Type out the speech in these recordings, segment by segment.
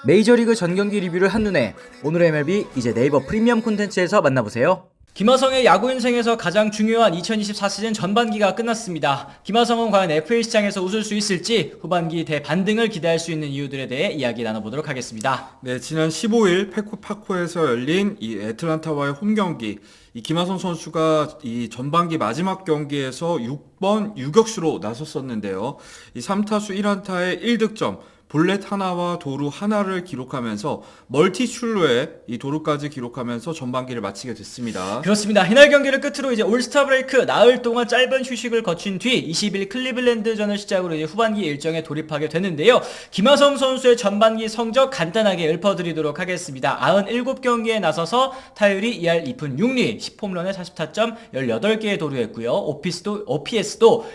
메이저리그 전경기 리뷰를 한눈에 오늘의 MLB 이제 네이버 프리미엄 콘텐츠에서 만나보세요. 김하성의 야구 인생에서 가장 중요한 2024 시즌 전반기가 끝났습니다. 김하성은 과연 FA 시장에서 웃을 수 있을지 후반기 대반등을 기대할 수 있는 이유들에 대해 이야기 나눠보도록 하겠습니다. 네, 지난 15일 페코파크에서 열린 이 애틀란타와의 홈 경기, 이 김하성 선수가 이 전반기 마지막 경기에서 6번 유격수로 나섰었는데요. 이 3타수 1안타에 1득점, 볼넷 하나와 도루 하나를 기록하면서 멀티 출루에 이 도루까지 기록하면서 전반기를 마치게 됐습니다. 그렇습니다. 이날 경기를 끝으로 이제 올스타 브레이크 나흘 동안 짧은 휴식을 거친 뒤 20일 클리블랜드전을 시작으로 이제 후반기 일정에 돌입하게 되는데요. 김하성 선수의 전반기 성적 간단하게 읊어드리도록 하겠습니다. 97경기에 나서서 타율이 2할 2푼 6리, 10홈런에 40타점, 18개의 도루했고요. OPS도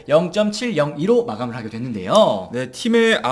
0.702로 마감을 하게 됐는데요. 네, 팀의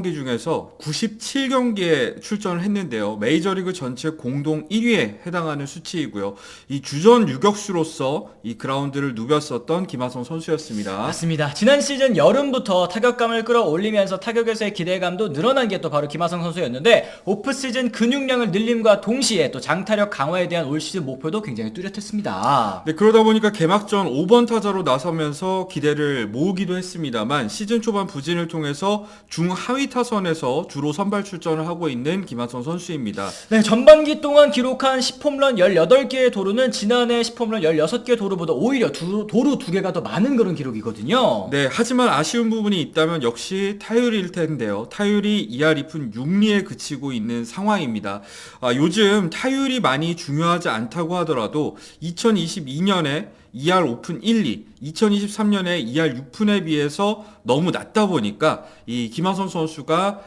99경기 중에서 97경기에 출전을 했는데요. 메이저리그 전체 공동 1위에 해당하는 수치이고요. 이 주전 유격수로서 이 그라운드를 누볐었던 김하성 선수였습니다. 맞습니다. 지난 시즌 여름부터 타격감을 끌어올리면서 타격에서의 기대감도 늘어난 게 또 바로 김하성 선수였는데 오프시즌 근육량을 늘림과 동시에 또 장타력 강화에 대한 올 시즌 목표도 굉장히 뚜렷했습니다. 네, 그러다 보니까 개막전 5번 타자로 나서면서 기대를 모으기도 했습니다만 시즌 초반 부진을 통해서 중하위 타선에서 주로 선발 출전을 하고 있는 김하성 선수입니다. 네, 전반기 동안 기록한 10홈런 18개의 도루는 지난해 10홈런 16개 도루보다 오히려 도루 2개가 더 많은 그런 기록이거든요. 네, 하지만 아쉬운 부분이 있다면 역시 타율일 텐데요. 타율이 2할 2푼 6리에 그치고 있는 상황입니다. 요즘 타율이 많이 중요하지 않다고 하더라도 2022년에 2할 5푼 1리, 2023년에 2할 6푼에 비해서 너무 낮다 보니까 이 김하성 선수가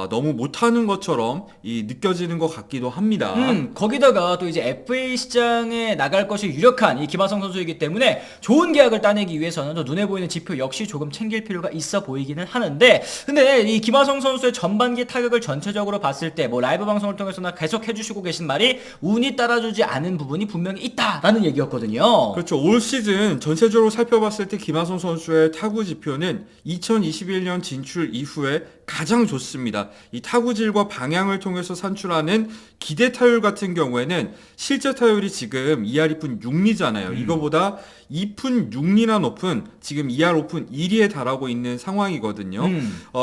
너무 못하는 것처럼 느껴지는 것 같기도 합니다. 거기다가 또 이제 FA 시장에 나갈 것이 유력한 이 김하성 선수이기 때문에 좋은 계약을 따내기 위해서는 또 눈에 보이는 지표 역시 조금 챙길 필요가 있어 보이기는 하는데, 근데 이 김하성 선수의 전반기 타격을 전체적으로 봤을 때 뭐 라이브 방송을 통해서나 계속 해주시고 계신 말이 운이 따라주지 않은 부분이 분명히 있다라는 얘기였거든요. 그렇죠. 올 시즌 전체적으로 살펴봤을 때 김하성 선수의 타구 지표는 2021년 진출 이후에 가장 좋습니다. 이 타구질과 방향을 통해서 산출하는 기대 타율 같은 경우에는 실제 타율이 지금 2할 2푼 6리잖아요. 이거보다 2푼 6리나 높은 지금 2할 5푼 1리에 달하고 있는 상황이거든요.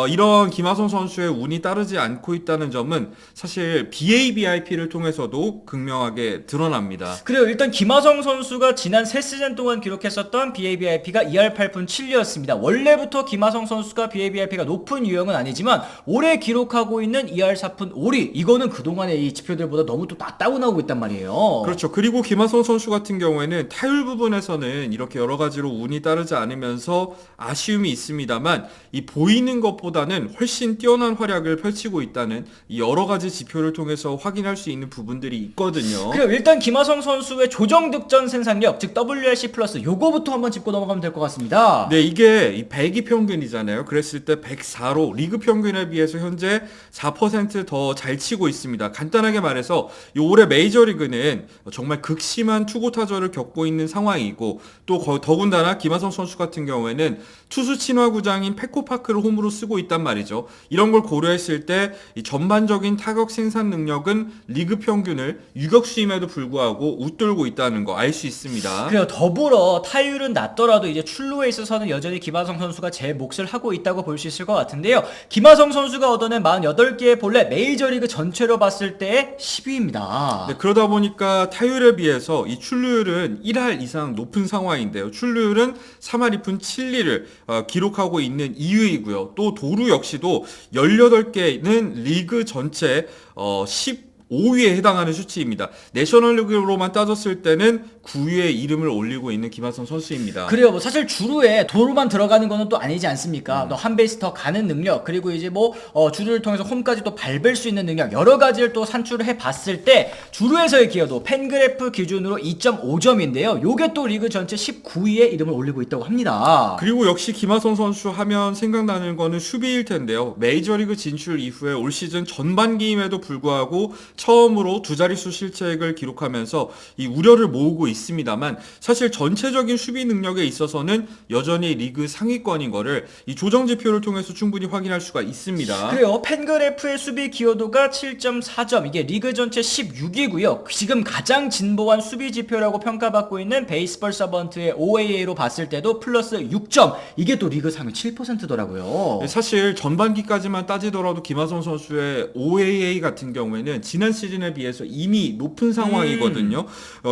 이런 김하성 선수의 운이 따르지 않고 있다는 점은 사실 BABIP를 통해서도 극명하게 드러납니다. 그래요. 일단 김하성 선수가 지난 3시즌 동안 기록했었던 BABIP가 2할 8푼 7리였습니다. 원래부터 김하성 선수가 BABIP가 높은 유형은 아니지만 올해 기록하고 있는 2할 4푼 5리, 이거는 그동안의 이 지표들보다 너무 또 다운하고 있단 말이에요. 그렇죠. 그리고 김하성 선수 같은 경우에는 타율 부분에서는 이렇게 여러 가지로 운이 따르지 않으면서 아쉬움이 있습니다만 이 보이는 것보다는 훨씬 뛰어난 활약을 펼치고 있다는 이 여러 가지 지표를 통해서 확인할 수 있는 부분들이 있거든요. 그래요. 일단 김하성 선수의 조정 득점 생산력, 즉 WRC 플러스, 요거부터 한번 짚고 넘어가면 될 것 같습니다. 네, 이게 이 100이 평균이잖아요. 그랬을 때 104로 리그 평균에 비해서 현재 4% 더 잘 치고 있습니다. 간단하게 말해서 이 올해 메이저리그는 정말 극심한 투고 타절을 겪고 있는 상황이고, 또 더군다나 김하성 선수 같은 경우에는 투수 친화구장인 페코파크를 홈으로 쓰고 있단 말이죠. 이런 걸 고려했을 때 이 전반적인 타격 생산 능력은 리그 평균을 유격수임에도 불구하고 웃돌고 있다는 거 알 수 있습니다. 그래요. 더불어 타율은 낮더라도 이제 출루에 있어서는 여전히 김하성 선수가 제 몫을 하고 있다고 볼 수 있을 것 같은데요. 김하성 선수가 얻어낸 48개의 볼넷, 메이저리그 전체로 봤을 때 10위입니다. 네, 그러다 보니까 타율에 비해서 이 출루율은 1할 이상 높은 상황인데요. 출루율은 3할 2푼 7리를 기록하고 있는 이유이고요. 또 도루 역시도 18개는 리그 전체 15위에 해당하는 수치입니다. 내셔널리그로만 따졌을 때는 9위에 이름을 올리고 있는 김하성 선수입니다. 그래요. 뭐 사실 주루에 도루만 들어가는 거는 또 아니지 않습니까? 또 한 베이스 더 가는 능력, 그리고 이제 뭐 주루를 통해서 홈까지 또 밟을 수 있는 능력, 여러 가지를 또 산출을 해봤을 때 주루에서의 기여도 팬그래프 기준으로 2.5점인데요. 요게 또 리그 전체 19위에 이름을 올리고 있다고 합니다. 그리고 역시 김하성 선수 하면 생각나는 거는 수비일 텐데요. 메이저리그 진출 이후에 올 시즌 전반기임에도 불구하고 처음으로 두 자릿수 실책을 기록하면서 이 우려를 모으고 있습니다만 사실 전체적인 수비 능력에 있어서는 여전히 리그 상위권인 거를 이 조정 지표를 통해서 충분히 확인할 수가 있습니다. 그래요. 팬그래프의 수비 기여도가 7.4점. 이게 리그 전체 16위고요. 지금 가장 진보한 수비 지표라고 평가받고 있는 베이스볼 서번트의 OAA로 봤을 때도 플러스 6점. 이게 또 리그 상위 7%더라고요. 사실 전반기까지만 따지더라도 김하성 선수의 OAA 같은 경우에는 지난 시즌에 비해서 이미 높은 상황이거든요.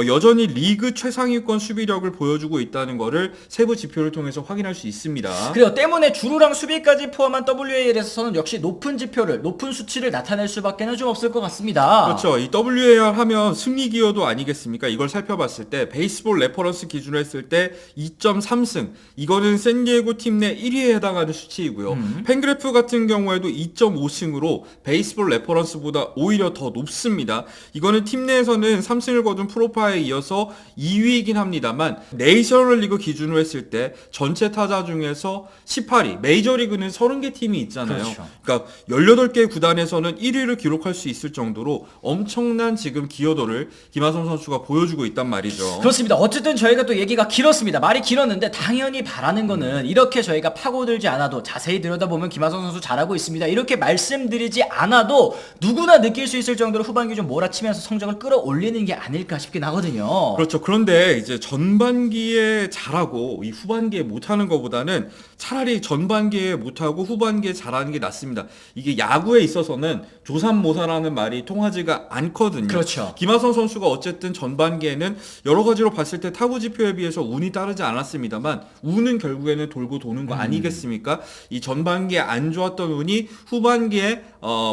여전히 리그 최상위권 수비력을 보여주고 있다는 거를 세부 지표를 통해서 확인할 수 있습니다. 그래요. 때문에 주루랑 수비까지 포함한 WAR에서는 역시 높은 지표를, 높은 수치를 나타낼 수밖에는 좀 없을 것 같습니다. 그렇죠. 이 WAR 하면 승리 기여도 아니겠습니까? 이걸 살펴봤을 때 베이스볼 레퍼런스 기준으로 했을 때 2.3승. 이거는 샌디에고 팀 내 1위에 해당하는 수치이고요. 팬그래프 같은 경우에도 2.5승으로 베이스볼 레퍼런스보다 오히려 더 높습니다. 이거는 팀 내에서는 3승을 거둔 프로파에 이어서 2위이긴 합니다만 네이셔널리그 기준으로 했을 때 전체 타자 중에서 18위, 메이저리그는 30개 팀이 있잖아요. 그렇죠. 그러니까 18개 구단에서는 1위를 기록할 수 있을 정도로 엄청난 지금 기여도를 김하성 선수가 보여주고 있단 말이죠. 그렇습니다. 어쨌든 저희가 또 얘기가 길었습니다. 말이 길었는데 당연히 바라는 거는 이렇게 저희가 파고들지 않아도 자세히 들여다보면 김하성 선수 잘하고 있습니다. 이렇게 말씀드리지 않아도 누구나 느낄 수 있을 정도로 후반기 좀 몰아치면서 성적을 끌어올리는 게 아닐까 싶긴 하거든요. 그렇죠. 그런데 이제 전반기에 잘하고 이 후반기에 못하는 것보다는 차라리 전반기에 못하고 후반기에 잘하는 게 낫습니다. 이게 야구에 있어서는 조삼모사라는 말이 통하지가 않거든요. 그렇죠. 김하성 선수가 어쨌든 전반기에는 여러 가지로 봤을 때 타구 지표에 비해서 운이 따르지 않았습니다만 운은 결국에는 돌고 도는 거 아니겠습니까? 이 전반기에 안 좋았던 운이 후반기에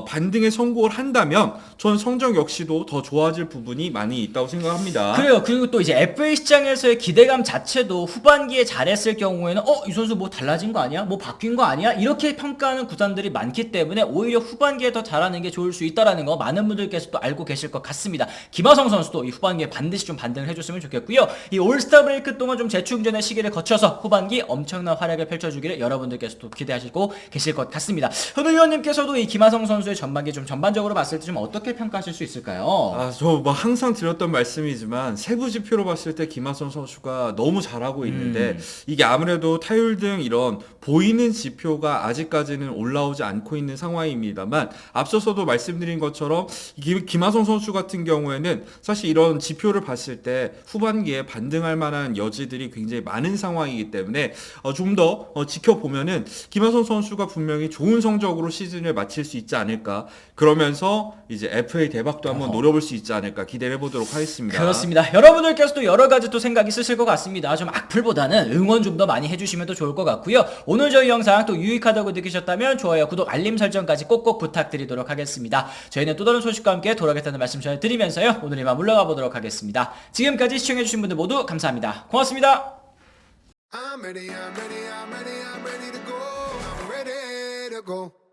반등에 성공을 한다면 저는 성적 역시도 더 좋아질 부분이 많이 있다고 생각합니다. 그래요. 그리고 또 이제 FA 시장에서의 기대감 자체도 후반기에 잘했을 경우에는 이 선수 뭐 달라진 거 아니야? 뭐 바뀐 거 아니야? 이렇게 평가하는 구단들이 많기 때문에 오히려 후반기에 더 잘하는 게 좋을 수 있다라는 거 많은 분들께서 또 알고 계실 것 같습니다. 김하성 선수도 이 후반기에 반드시 좀 반등을 해줬으면 좋겠고요. 이 올스타 브레이크 동안 좀 재충전의 시기를 거쳐서 후반기 엄청난 활약을 펼쳐주기를 여러분들께서도 기대하시고 계실 것 같습니다. 현우 위원님께서도 이 김하성 선수의 전반기 좀 전반적으로 봤을 때 좀 어떻게 평가하실 수 있을까요? 저 뭐 항상 드렸던 말씀이지만 세부 지표로 봤을 때 김하성 선수가 너무 잘하고 있는데 이게 아무래도 타율 등 이런 보이는 지표가 아직까지는 올라오지 않고 있는 상황입니다만 앞서서도 말씀드린 것처럼 김하성 선수 같은 경우에는 사실 이런 지표를 봤을 때 후반기에 반등할 만한 여지들이 굉장히 많은 상황이기 때문에 좀 더 지켜보면은 김하성 선수가 분명히 좋은 성적으로 시즌을 마칠 수 있지 않을까. 그러면서 이제 FA 대박도 한번 노려볼 수 있지 않을까 기대를 해보도록 하겠습니다. 그렇습니다. 여러분들께서도 여러 가지 또 생각이 있으실 것 같습니다. 좀 악플보다는 응원 좀 더 많이 해주시면 더 좋을 것 같고요. 오늘 저희 영상 또 유익하다고 느끼셨다면 좋아요, 구독, 알림 설정까지 꼭꼭 부탁드리도록 하겠습니다. 저희는 또 다른 소식과 함께 돌아오겠다는 말씀 전해드리면서요. 오늘 이만 물러가 보도록 하겠습니다. 지금까지 시청해주신 분들 모두 감사합니다. 고맙습니다. I'm ready to go. I'm ready to go.